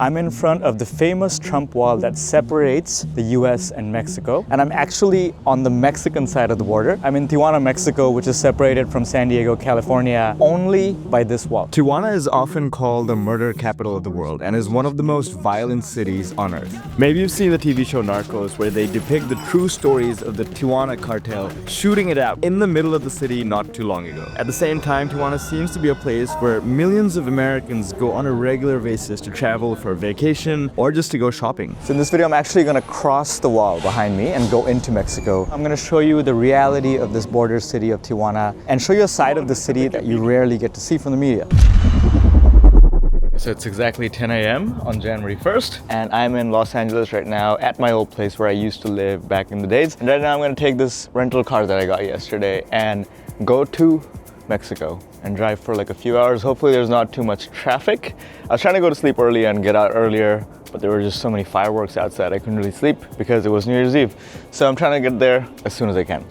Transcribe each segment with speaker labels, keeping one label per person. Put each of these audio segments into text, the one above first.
Speaker 1: I'm in front of the famous Trump wall that separates the US and Mexico, and I'm actually on the Mexican side of the border. I'm in Tijuana, Mexico, which is separated from San Diego, California, only by this wall.
Speaker 2: Tijuana is often called the murder capital of the world and is one of the most violent cities on earth. Maybe you've seen the TV show Narcos, where they depict the true stories of the Tijuana cartel shooting it out in the middle of the city not too long ago. At the same time, Tijuana seems to be a place where millions of Americans go on a regular basis to travel for vacation or just to go shopping.
Speaker 1: So in this video, I'm actually going to cross the wall behind me and go into Mexico. I'm going to show you the reality of this border city of Tijuana and show you a side of the city that you rarely get to see from the media. So it's exactly 10 a.m. on January 1st, and I'm in Los Angeles right now at my old place where I used to live back in the days. And right now I'm going to take this rental car that I got yesterday and go to Mexico and drive for like a few hours. Hopefully there's not too much traffic. I was trying to go to sleep early and get out earlier, but there were just so many fireworks outside I couldn't really sleep because it was New Year's Eve. So I'm trying to get there as soon as I can.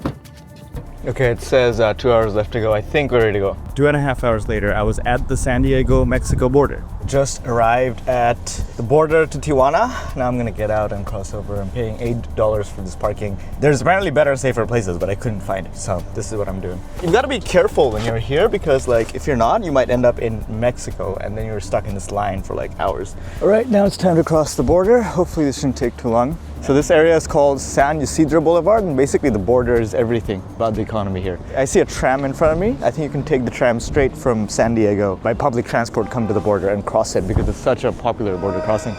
Speaker 1: Okay, it says 2 hours left to go. I think we're ready to go.
Speaker 2: 2.5 hours later, I was at the San Diego-Mexico border.
Speaker 1: Just arrived at the border to Tijuana. Now I'm gonna get out and cross over. I'm paying $8 for this parking. There's apparently better, safer places, but I couldn't find it. So this is what I'm doing. You've got to be careful when you're here because like if you're not, you might end up in Mexico and then you're stuck in this line for like hours. All right, now it's time to cross the border. Hopefully this shouldn't take too long. So this area is called San Ysidro Boulevard, and basically the border is everything about the economy here. I see a tram in front of me. I think you can take the tram straight from San Diego by public transport, come to the border and cross it because it's such a popular border crossing.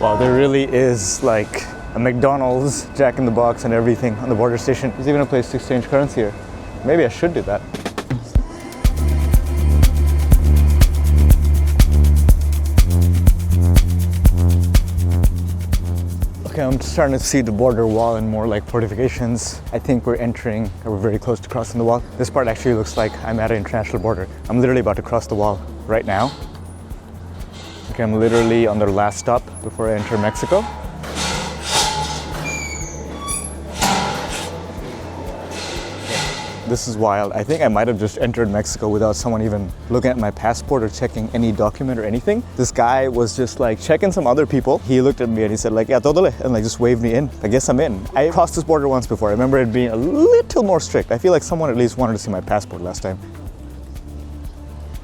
Speaker 1: Wow, there really is like a McDonald's, Jack in the Box and everything on the border station. There's even a place to exchange currency here. Maybe I should do that. Okay, I'm starting to see the border wall and more like fortifications. I think we're very close to crossing the wall. This part actually looks like I'm at an international border. I'm literally about to cross the wall right now. Okay, I'm literally on the last stop before I enter Mexico. This is wild. I think I might have just entered Mexico without someone even looking at my passport or checking any document or anything. This guy was just like checking some other people. He looked at me and he said like, yeah, todo le, and like just waved me in. I guess I'm in. I crossed this border once before. I remember it being a little more strict. I feel like someone at least wanted to see my passport last time.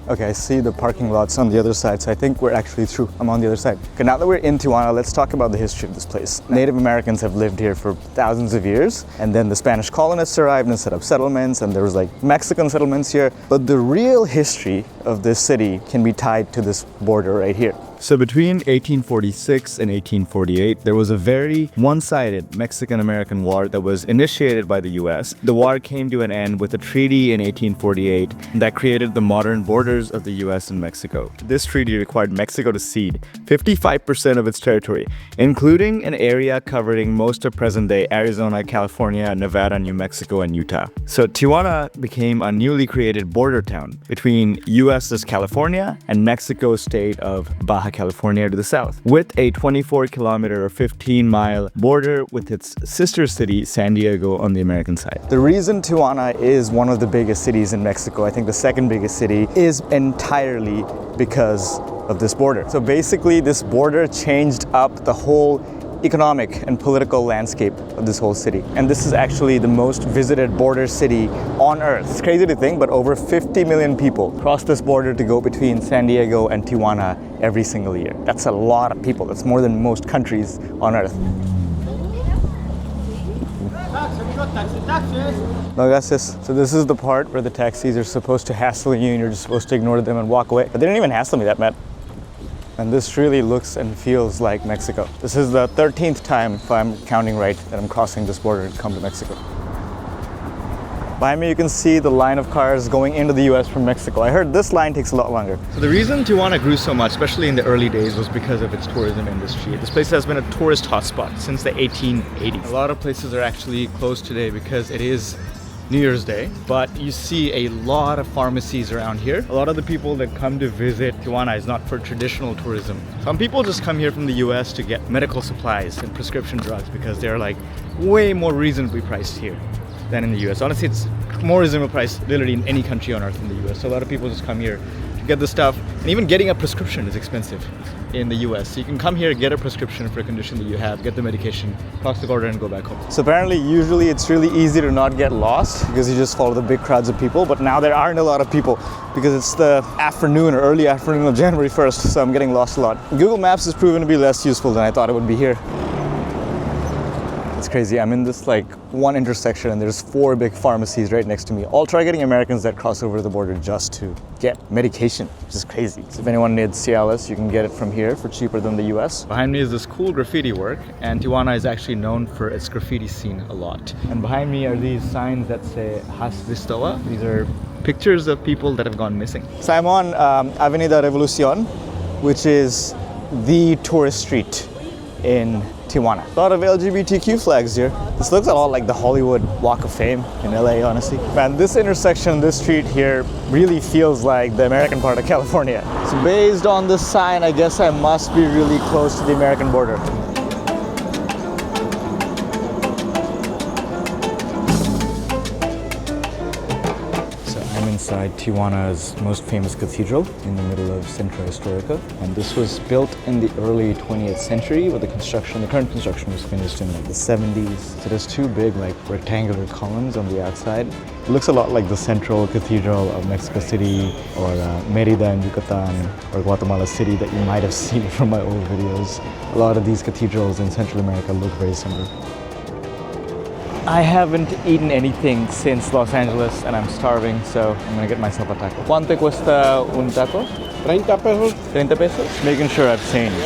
Speaker 1: Okay, I see the parking lots on the other side, so I think we're actually through. I'm on the other side. Okay, now that we're in Tijuana, let's talk about the history of this place. Native Americans have lived here for thousands of years, and then the Spanish colonists arrived and set up settlements, and there was like Mexican settlements here. But the real history of this city can be tied to this border right here.
Speaker 2: So between 1846 and 1848, there was a very one-sided Mexican-American war that was initiated by the US. The war came to an end with a treaty in 1848 that created the modern borders of the US and Mexico. This treaty required Mexico to cede 55% of its territory, including an area covering most of present-day Arizona, California, Nevada, New Mexico, and Utah. So Tijuana became a newly created border town between US's California and Mexico's state of Baja California to the south, with a 24-kilometer or 15-mile border with its sister city, San Diego, on the American side.
Speaker 1: The reason Tijuana is one of the biggest cities in Mexico, I think the second biggest city, is entirely because of this border. So basically, this border changed up the whole economic and political landscape of this whole city. And this is actually the most visited border city on earth. It's crazy to think, but over 50 million people cross this border to go between San Diego and Tijuana every single year. That's a lot of people. That's more than most countries on earth. No, gracias. So this is the part where the taxis are supposed to hassle you and you're just supposed to ignore them and walk away. But they didn't even hassle me that bad. And this really looks and feels like Mexico. This is the 13th time, if I'm counting right, that I'm crossing this border to come to Mexico. Behind me you can see the line of cars going into the US from Mexico. I heard this line takes a lot longer.
Speaker 2: So the reason Tijuana grew so much, especially in the early days, was because of its tourism industry. This place has been a tourist hotspot since the 1880s. A lot of places are actually closed today because it is New Year's Day, but you see a lot of pharmacies around here. A lot of the people that come to visit Tijuana is not for traditional tourism. Some people just come here from the US to get medical supplies and prescription drugs because they're like way more reasonably priced here than in the US. Honestly, it's more reasonable price literally in any country on earth in the US. So a lot of people just come here to get the stuff. And even getting a prescription is expensive in the US. So you can come here, get a prescription for a condition that you have, get the medication, cross the border and go back home.
Speaker 1: So apparently, usually it's really easy to not get lost because you just follow the big crowds of people. But now there aren't a lot of people because it's the afternoon or early afternoon of January 1st. So I'm getting lost a lot. Google Maps has proven to be less useful than I thought it would be here. It's crazy. I'm in this like one intersection and there's 4 big pharmacies right next to me, all targeting Americans that cross over the border just to get medication, which is crazy. So if anyone needs Cialis, you can get it from here for cheaper than the US.
Speaker 2: Behind me is this cool graffiti work, and Tijuana is actually known for its graffiti scene a lot. And behind me are these signs that say Has Vistoa. These are pictures of people that have gone missing.
Speaker 1: So I'm on Avenida Revolucion, which is the tourist street in Tijuana. A lot of LGBTQ flags here. This looks a lot like the Hollywood Walk of Fame in LA, honestly. Man, this intersection, this street here really feels like the American part of California. So based on this sign, I guess I must be really close to the American border. Inside Tijuana's most famous cathedral in the middle of Centro Histórico, and this was built in the early 20th century, but the current construction was finished in like the 70s. So there's 2 big like rectangular columns on the outside. It looks a lot like the Central Cathedral of Mexico City or Mérida in Yucatan or Guatemala City that you might have seen from my old videos. A lot of these cathedrals in Central America look very similar. I haven't eaten anything since Los Angeles and I'm starving, so I'm gonna get myself a taco. ¿Cuánto cuesta un taco?
Speaker 3: 30 pesos.
Speaker 1: 30 pesos? Making sure I've changed.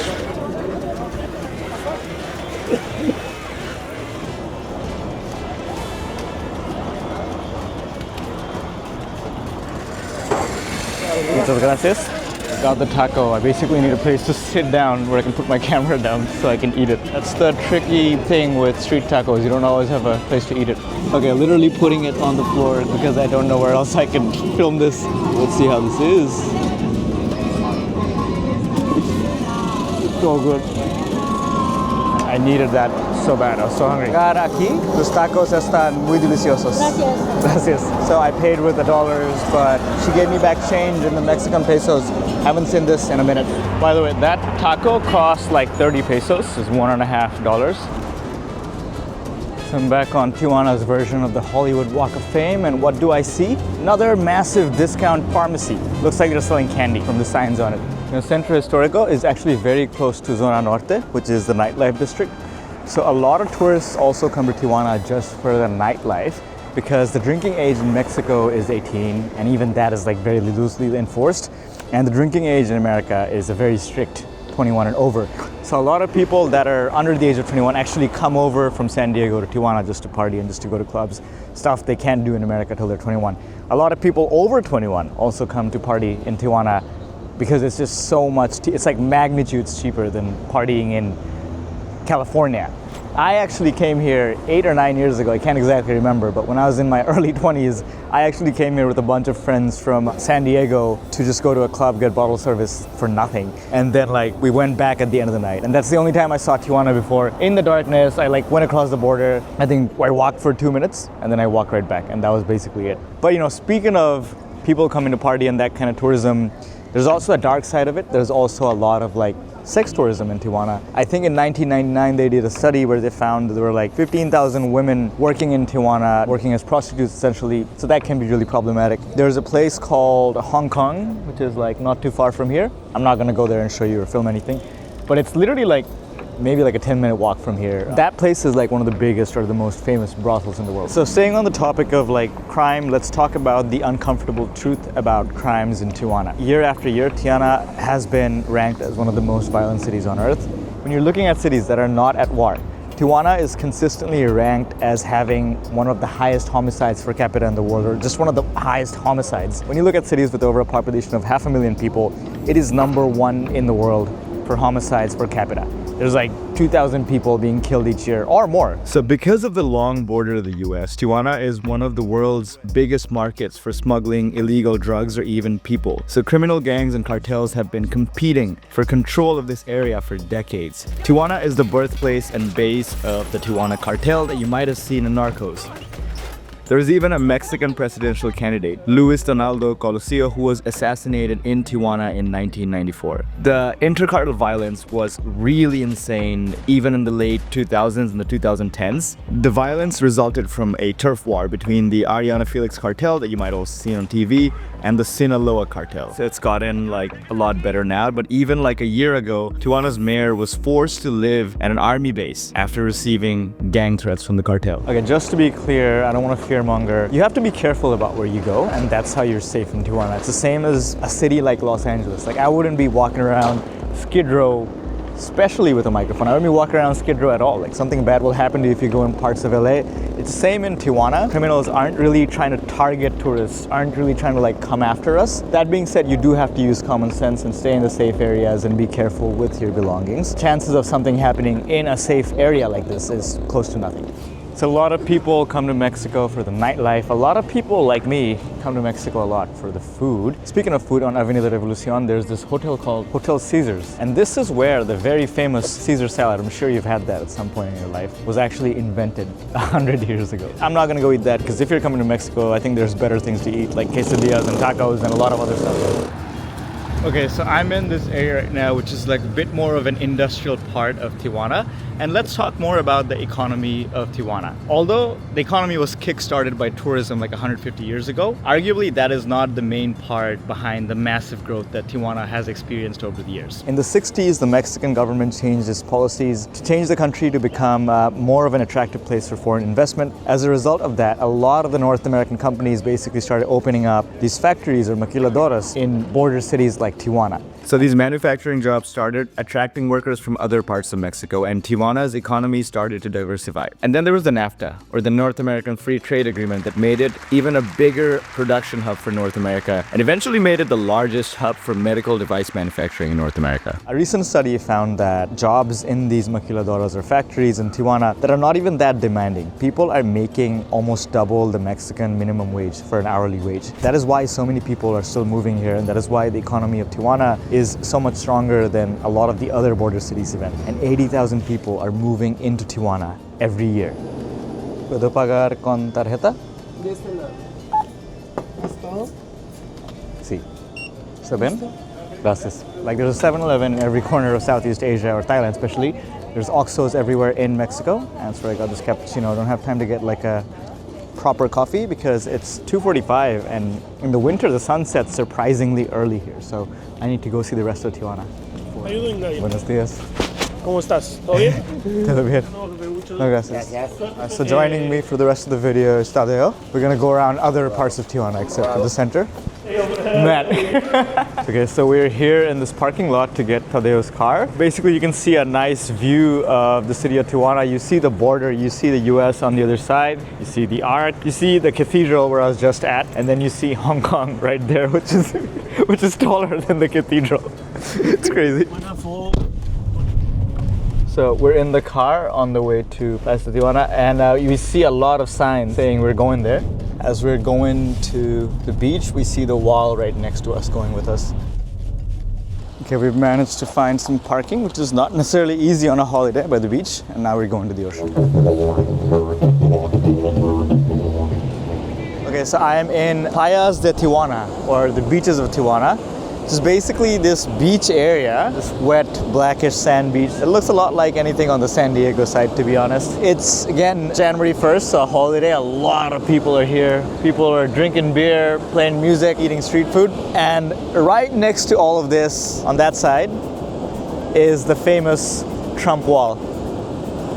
Speaker 1: Muchas gracias. Got the taco. I basically need a place to sit down where I can put my camera down so I can eat it. That's the tricky thing with street tacos. You don't always have a place to eat it. Okay, literally putting it on the floor because I don't know where else I can film this. Let's see how this is. It's so good. I needed that so bad. I was so hungry. Aquí, los tacos están muy deliciosos.
Speaker 4: Gracias.
Speaker 1: Gracias. So I paid with the dollars, but she gave me back change in the Mexican pesos. Haven't seen this in a minute. By the way, that taco cost like 30 pesos. It's $1.50. So I'm back on Tijuana's version of the Hollywood Walk of Fame, and what do I see? Another massive discount pharmacy. Looks like they're selling candy from the signs on it. You know, Centro Histórico is actually very close to Zona Norte, which is the nightlife district. So a lot of tourists also come to Tijuana just for the nightlife because the drinking age in Mexico is 18, and even that is like very loosely enforced. And the drinking age in America is a very strict 21 and over. So a lot of people that are under the age of 21 actually come over from San Diego to Tijuana just to party and just to go to clubs, stuff they can't do in America till they're 21. A lot of people over 21 also come to party in Tijuana because it's just so much, it's like magnitudes cheaper than partying in California. I actually came here 8 or 9 years ago, I can't exactly remember, but when I was in my early 20s, I actually came here with a bunch of friends from San Diego to just go to a club, get bottle service for nothing. And then like we went back at the end of the night. And that's the only time I saw Tijuana before. In the darkness, I like went across the border. I think I walked for 2 minutes and then I walked right back, and that was basically it. But you know, speaking of people coming to party and that kind of tourism, there's also a dark side of it. There's also a lot of like sex tourism in Tijuana. I think in 1999 they did a study where they found there were like 15,000 women working in Tijuana, working as prostitutes essentially, so that can be really problematic. There's a place called Hong Kong, which is like not too far from here. I'm not gonna go there and show you or film anything, but it's literally like maybe like a 10-minute walk from here. That place is like one of the biggest or the most famous brothels in the world. So staying on the topic of like crime, let's talk about the uncomfortable truth about crimes in Tijuana. Year after year, Tijuana has been ranked as one of the most violent cities on earth. When you're looking at cities that are not at war, Tijuana is consistently ranked as having one of the highest homicides per capita in the world, or just one of the highest homicides. When you look at cities with over a population of 500,000 people, it is #1 in the world for homicides per capita. There's like 2,000 people being killed each year or more.
Speaker 2: So because of the long border to the US, Tijuana is one of the world's biggest markets for smuggling illegal drugs or even people. So criminal gangs and cartels have been competing for control of this area for decades. Tijuana is the birthplace and base of the Tijuana cartel that you might have seen in Narcos. There was even a Mexican presidential candidate, Luis Donaldo Colosio, who was assassinated in Tijuana in 1994. The inter-cartel violence was really insane, even in the late 2000s and the 2010s. The violence resulted from a turf war between the Ariana Felix cartel that you might also see on TV and the Sinaloa cartel. So it's gotten like a lot better now, but even like a year ago, Tijuana's mayor was forced to live at an army base after receiving gang threats from the cartel.
Speaker 1: Okay, just to be clear, I don't want to fearmonger. You have to be careful about where you go, and that's how you're safe in Tijuana. It's the same as a city like Los Angeles. Like, I wouldn't be walking around Skid Row, especially with a microphone. I wouldn't be walking around Skid Row at all. Like, something bad will happen to you if you go in parts of LA. It's the same in Tijuana. Criminals aren't really trying to target tourists, aren't really trying to like come after us. That being said, you do have to use common sense and stay in the safe areas and be careful with your belongings. Chances of something happening in a safe area like this is close to nothing. So a lot of people come to Mexico for the nightlife. A lot of people like me come to Mexico a lot for the food. Speaking of food, on Avenida Revolucion, there's this hotel called Hotel Caesars. And this is where the very famous Caesar salad, I'm sure you've had that at some point in your life, was actually invented 100 years ago. I'm not gonna go eat that because if you're coming to Mexico, I think there's better things to eat like quesadillas and tacos and a lot of other stuff. Okay, so I'm in this area right now, which is like a bit more of an industrial part of Tijuana. And let's talk more about the economy of Tijuana. Although the economy was kick-started by tourism like 150 years ago, arguably that is not the main part behind the massive growth that Tijuana has experienced over the years. In the 60s, the Mexican government changed its policies to change the country to become more of an attractive place for foreign investment. As a result of that, a lot of the North American companies basically started opening up these factories or maquiladoras in border cities like Tijuana.
Speaker 2: So these manufacturing jobs started attracting workers from other parts of Mexico, and Tijuana's economy started to diversify. And then there was the NAFTA, or the North American Free Trade Agreement, that made it even a bigger production hub for North America, and eventually made it the largest hub for medical device manufacturing in North America.
Speaker 1: A recent study found that jobs in these maquiladoras or factories in Tijuana that are not even that demanding, people are making almost double the Mexican minimum wage for an hourly wage. That is why so many people are still moving here, and that is why the economy of Tijuana is so much stronger than a lot of the other border cities even. And 80,000 people are moving into Tijuana every year. ¿Puedo pagar con tarjeta?
Speaker 3: De este lado. ¿Listo?
Speaker 1: Sí. ¿Está bien? Gracias. Like there's a 7-Eleven in every corner of Southeast Asia or Thailand especially. There's Oxxos everywhere in Mexico. And that's where I got this cappuccino. I don't have time to get like a proper coffee because it's 2:45 and in the winter the sun sets surprisingly early here, so I need to go see the rest of Tijuana.
Speaker 3: How you doing, Nadir?
Speaker 1: Buenos días.
Speaker 3: ¿Cómo estás? ¿Todo bien?
Speaker 1: Todo bien.
Speaker 3: Mucho
Speaker 1: No, gracias. So joining me for the rest of the video is Tadeo. We're gonna go around other parts of Tijuana except for the center. Matt. Okay, so we're here in this parking lot to get Tadeo's car. Basically, you can see a nice view of the city of Tijuana. You see the border, you see the US on the other side, you see the art, you see the cathedral where I was just at, and then you see Hong Kong right there, which is taller than the cathedral. It's crazy. So we're in the car on the way to Plaza Tijuana, and you see a lot of signs saying we're going there. As we're going to the beach, we see the wall right next to us going with us. Okay, we've managed to find some parking, which is not necessarily easy on a holiday by the beach, and now we're going to the ocean. Okay, so I am in Playas de Tijuana, or the beaches of Tijuana. It's basically this beach area, this wet, blackish sand beach. It looks a lot like anything on the San Diego side, to be honest. It's, again, January 1st, so a holiday. A lot of people are here. People are drinking beer, playing music, eating street food. And right next to all of this, on that side, is the famous Trump wall,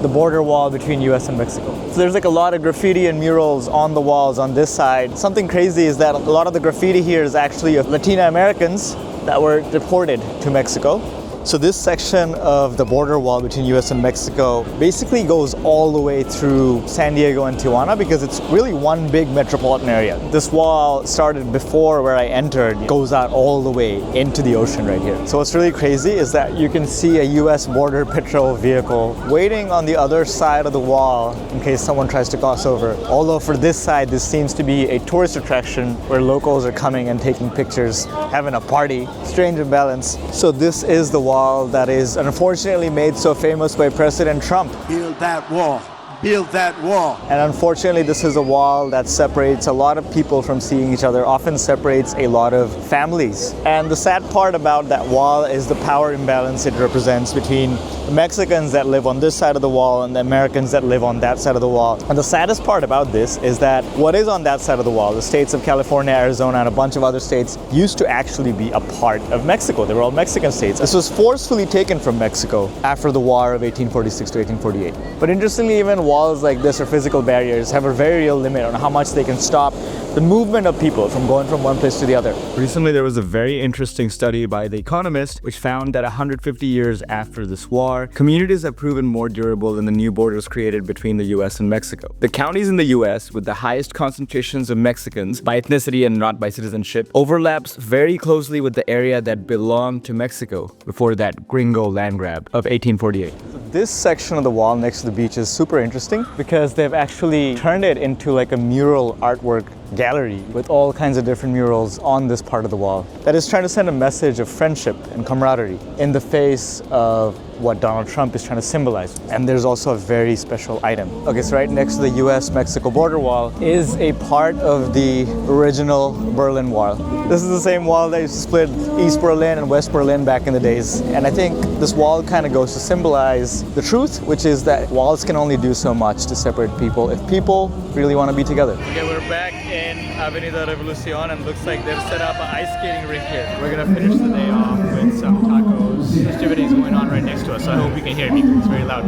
Speaker 1: the border wall between US and Mexico. So there's like a lot of graffiti and murals on the walls on this side. Something crazy is that a lot of the graffiti here is actually of Latina Americans that were deported to Mexico. So this section of the border wall between US and Mexico basically goes all the way through San Diego and Tijuana because it's really one big metropolitan area. This wall started before where I entered, goes out all the way into the ocean right here. So what's really crazy is that you can see a US Border Patrol vehicle waiting on the other side of the wall in case someone tries to cross over. Although for this side, this seems to be a tourist attraction where locals are coming and taking pictures, having a party. Strange imbalance. So this is the wall that is unfortunately made so famous by President Trump.
Speaker 4: Build that wall. build that wall.
Speaker 1: And unfortunately, this is a wall that separates a lot of people from seeing each other, often separates a lot of families. And the sad part about that wall is the power imbalance it represents between the Mexicans that live on this side of the wall and the Americans that live on that side of the wall. And the saddest part about this is that what is on that side of the wall, the states of California, Arizona, and a bunch of other states, used to actually be a part of Mexico. They were all Mexican states. This was forcefully taken from Mexico after the War of 1846 to 1848. But interestingly, even walls like this or physical barriers have a very real limit on how much they can stop the movement of people from going from one place to the other.
Speaker 2: Recently, there was a very interesting study by The Economist which found that 150 years after this war, communities have proven more durable than the new borders created between the US and Mexico. The counties in the US with the highest concentrations of Mexicans by ethnicity and not by citizenship overlaps very closely with the area that belonged to Mexico before that gringo land grab of 1848.
Speaker 1: This section of the wall next to the beach is super interesting because they've actually turned it into like a mural artwork gallery with all kinds of different murals on this part of the wall that is trying to send a message of friendship and camaraderie in the face of what Donald Trump is trying to symbolize. And there's also a very special item. Okay, so right next to the US-Mexico border wall is a part of the original Berlin Wall. This is the same wall that used to split East Berlin and West Berlin back in the days. And I think this wall kind of goes to symbolize the truth, which is that walls can only do so much to separate people if people really want to be together. Okay, we're back in Avenida Revolucion and looks like they've set up an ice skating rink here. We're gonna finish the day off with some tacos. Festivities going on right next to us, so I hope you can hear me because it's very loud.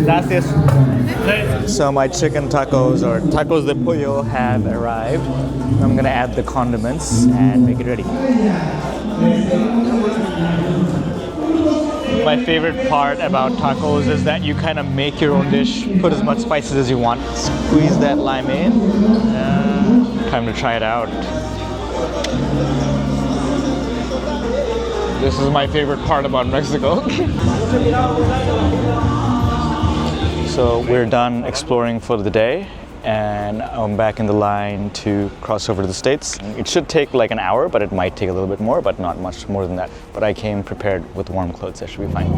Speaker 1: Gracias. So my chicken tacos or tacos de pollo have arrived. I'm gonna add the condiments and make it ready. My favorite part about tacos is that you kind of make your own dish, put as much spices as you want, squeeze that lime in. Time to try it out. This is my favorite part about Mexico. So we're done exploring for the day and I'm back in the line to cross over to the States. It should take like an hour, but it might take a little bit more, but not much more than that. But I came prepared with warm clothes, that should be fine.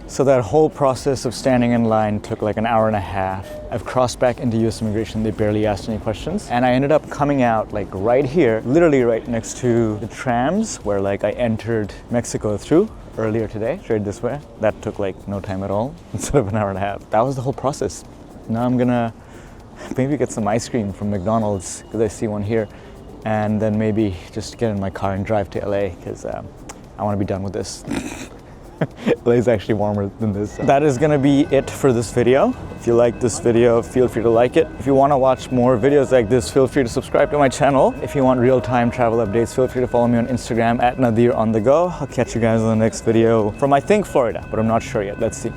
Speaker 1: So that whole process of standing in line took like an hour and a half. I've crossed back into US immigration, they barely asked any questions. And I ended up coming out like right here, literally right next to the trams where like I entered Mexico through earlier today, straight this way. That took like no time at all, instead of an hour and a half. That was the whole process. Now I'm gonna maybe get some ice cream from McDonald's, because I see one here. And then maybe just get in my car and drive to LA, because I wanna be done with this. LA is actually warmer than this. That is gonna be it for this video. If you like this video, feel free to like it. If you wanna watch more videos like this, feel free to subscribe to my channel. If you want real-time travel updates, feel free to follow me on Instagram @NadirOnTheGo. I'll catch you guys in the next video from, I think, Florida, but I'm not sure yet. Let's see.